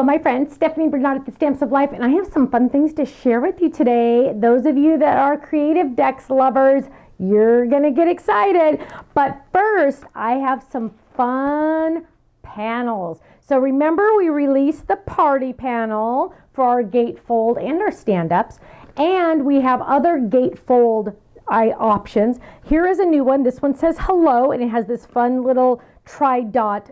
Hello, my friend, Stephanie Bernard at the Stamps of Life, and I have some fun things to share with you today. Those of you that are CreativeDex lovers, you're going to get excited. But first, I have some fun panels. So remember, we released the party panel for our gatefold and our stand-ups, and we have other gatefold options. Here is a new one. This one says hello, and it has this fun little tri-dot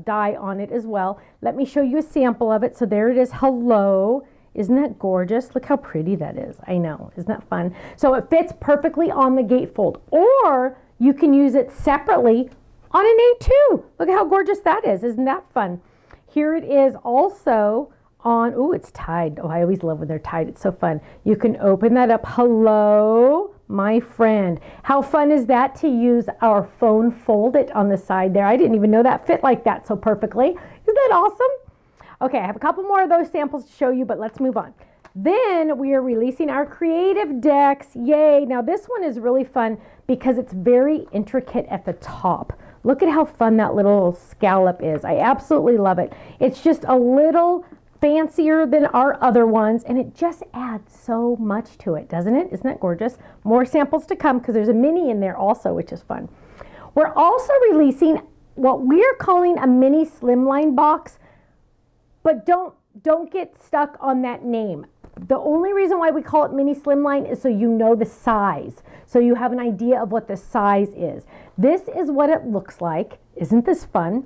die on it as well. Let me show you a sample of it. So there it is, hello. Isn't that gorgeous? Look how pretty that is. I know, isn't that fun? So it fits perfectly on the gatefold, or you can use it separately on an A2. Look at how gorgeous that is. Isn't that fun? Here it is also on, oh, it's tied. Oh, I always love when they're tied. It's so fun. You can open that up. Hello, my friend. How fun is that to use our phone fold it on the side there? I didn't even know that fit like that so perfectly. Isn't that awesome? Okay, I have a couple more of those samples to show you, but let's move on. Then we are releasing our CreativeDex. Yay. Now this one is really fun because it's very intricate at the top. Look at how fun that little scallop is. I absolutely love it. It's just a little fancier than our other ones, and it just adds so much to it, doesn't it? Isn't that gorgeous? More samples to come because there's a mini in there also, which is fun. We're also releasing what we're calling a mini Slimline box, but don't get stuck on that name. The only reason why we call it mini Slimline is so you know the size, so you have an idea of what the size is. This is what it looks like. Isn't this fun?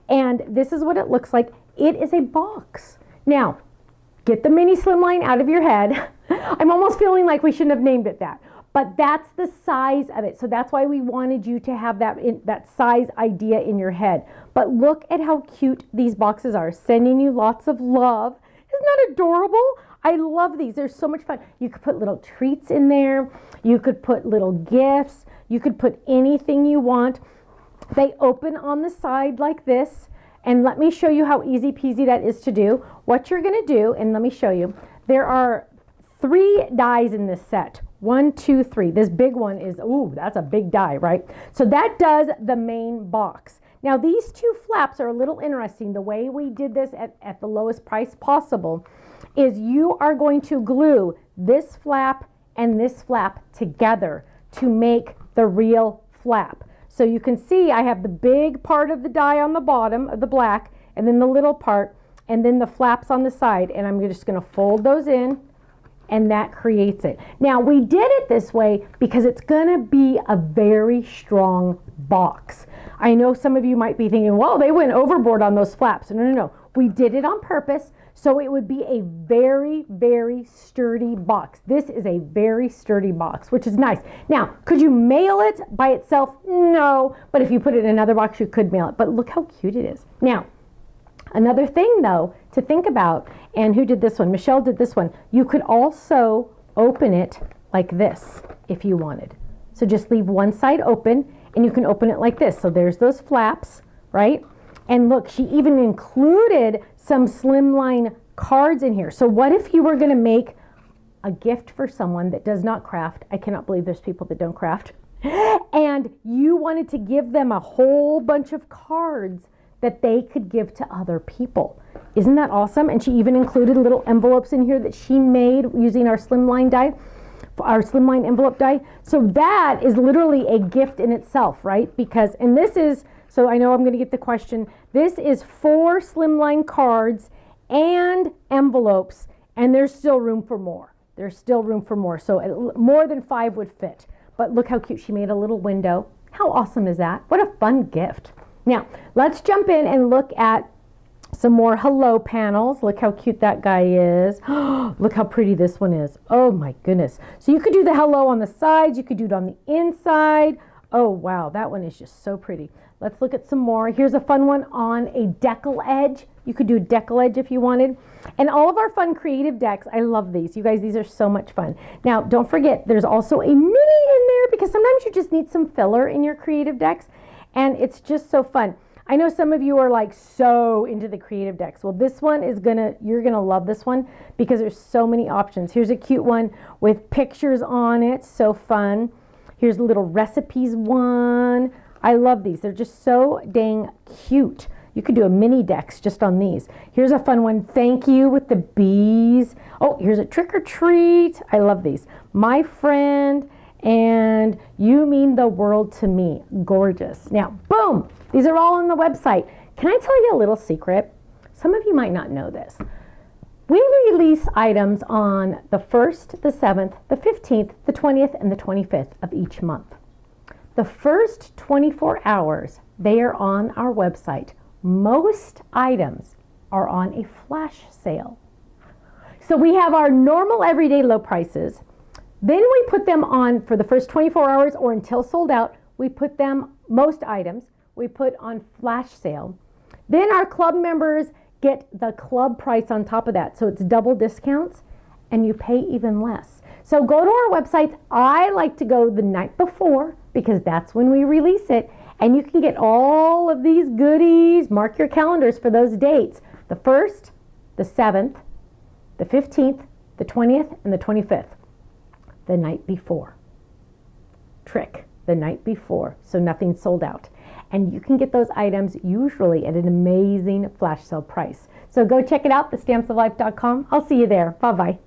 And this is what it looks like. It is a box. Now, get the mini Slimline out of your head. I'm almost feeling like we shouldn't have named it that, but that's the size of it. So that's why we wanted you to have that size idea in your head. But look at how cute these boxes are. Sending you lots of love. Isn't that adorable? I love these. They're so much fun. You could put little treats in there. You could put little gifts. You could put anything you want. They open on the side like this. And let me show you how easy peasy that is to do. What you're going to do, and let me show you, there are 3 dies in this set. 1, 2, 3. This big one is, ooh, that's a big die, right? So that does the main box. Now these 2 flaps are a little interesting. The way we did this at the lowest price possible is you are going to glue this flap and this flap together to make the real flap. So you can see I have the big part of the die on the bottom of the black, and then the little part, and then the flaps on the side, and I'm just going to fold those in, and that creates it. Now we did it this way because it's going to be a very strong box. I know some of you might be thinking, well, they went overboard on those flaps. No, no, no. We did it on purpose so it would be a very, very sturdy box. This is a very sturdy box, which is nice. Now, could you mail it by itself? No, but if you put it in another box, you could mail it. But look how cute it is. Now, another thing though to think about, and who did this one? Michelle did this one. You could also open it like this if you wanted. So just leave one side open and you can open it like this. So there's those flaps, right? And look, she even included some Slimline cards in here. So what if you were going to make a gift for someone that does not craft? I cannot believe there's people that don't craft. And you wanted to give them a whole bunch of cards that they could give to other people. Isn't that awesome? And she even included little envelopes in here that she made using our Slimline die, our Slimline envelope die. So that is literally a gift in itself, right? Because, and this is, so I know I'm going to get the question, this is 4 Slimline cards and envelopes, and there's still room for more. There's still room for more. So more than 5 would fit. But look how cute. She made a little window. How awesome is that? What a fun gift. Now, let's jump in and look at some more hello panels. Look how cute that guy is. Look how pretty this one is. Oh my goodness. So you could do the hello on the sides. You could do it on the inside. Oh wow, that one is just so pretty. Let's look at some more. Here's a fun one on a decal edge. You could do a decal edge if you wanted. And all of our fun CreativeDex, I love these. You guys, these are so much fun. Now, don't forget, there's also a mini in there because sometimes you just need some filler in your CreativeDex, and it's just so fun. I know some of you are like so into the CreativeDex. Well, this one is you're gonna love this one because there's so many options. Here's a cute one with pictures on it, so fun. Here's a little recipes one. I love these. They're just so dang cute. You could do a mini Dex just on these. Here's a fun one. Thank you with the bees. Oh, here's a trick or treat. I love these. My friend and you mean the world to me. Gorgeous. Now, boom. These are all on the website. Can I tell you a little secret? Some of you might not know this. We release items on the 1st, the 7th, the 15th, the 20th, and the 25th of each month. The first 24 hours, they are on our website. Most items are on a flash sale. So we have our normal everyday low prices. Then we put them on for the first 24 hours or until sold out. We put them, most items, we put on flash sale. Then our club members get the club price on top of that. So it's double discounts and you pay even less. So go to our websites. I like to go the night before because that's when we release it. And you can get all of these goodies. Mark your calendars for those dates. The 1st, the 7th, the 15th, the 20th, and the 25th. The night before. Trick, the night before. So nothing's sold out. And you can get those items usually at an amazing flash sale price. So go check it out, thestampsoflife.com. I'll see you there. Bye-bye.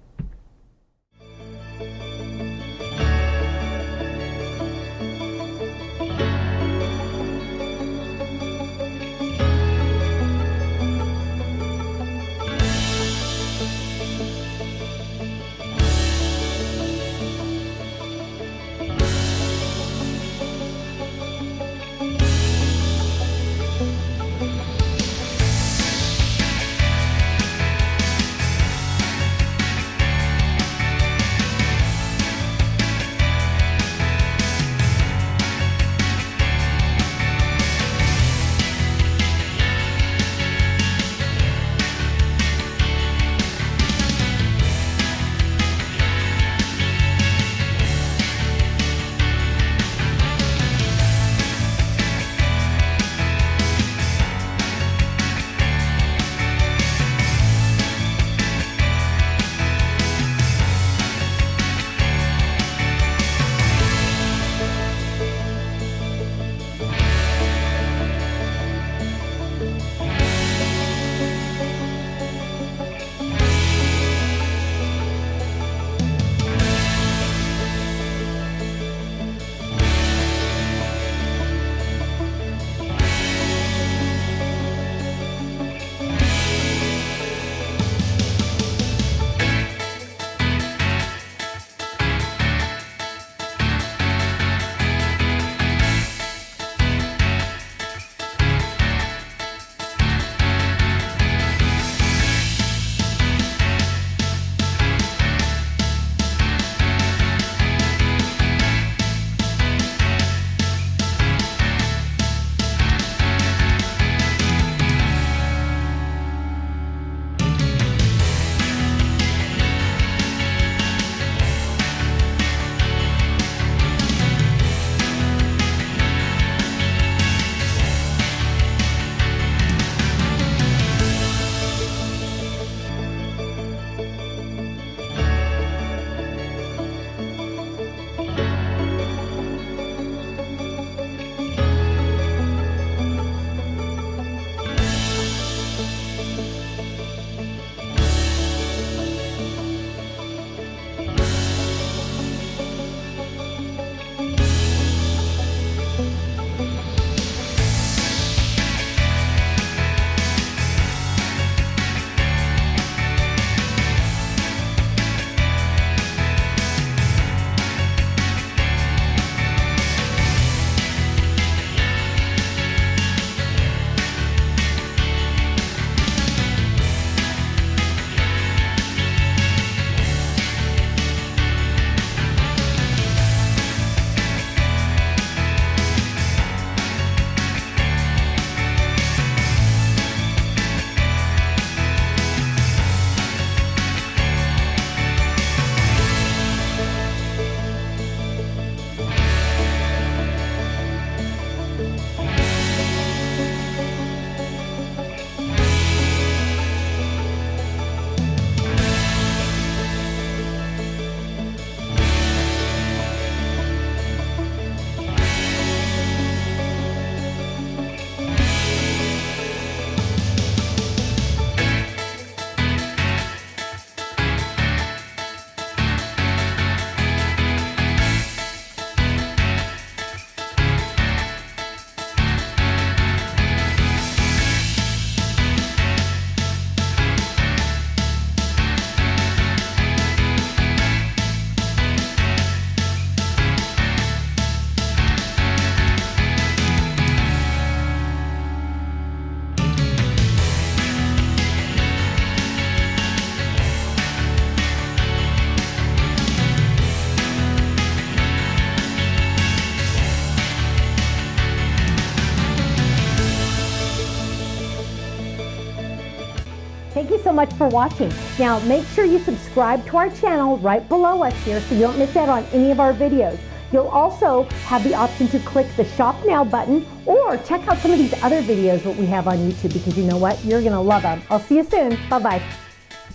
so much for watching. Now, make sure you subscribe to our channel right below us here so you don't miss out on any of our videos. You'll also have the option to click the Shop Now button or check out some of these other videos that we have on YouTube, because you know what? You're going to love them. I'll see you soon. Bye-bye.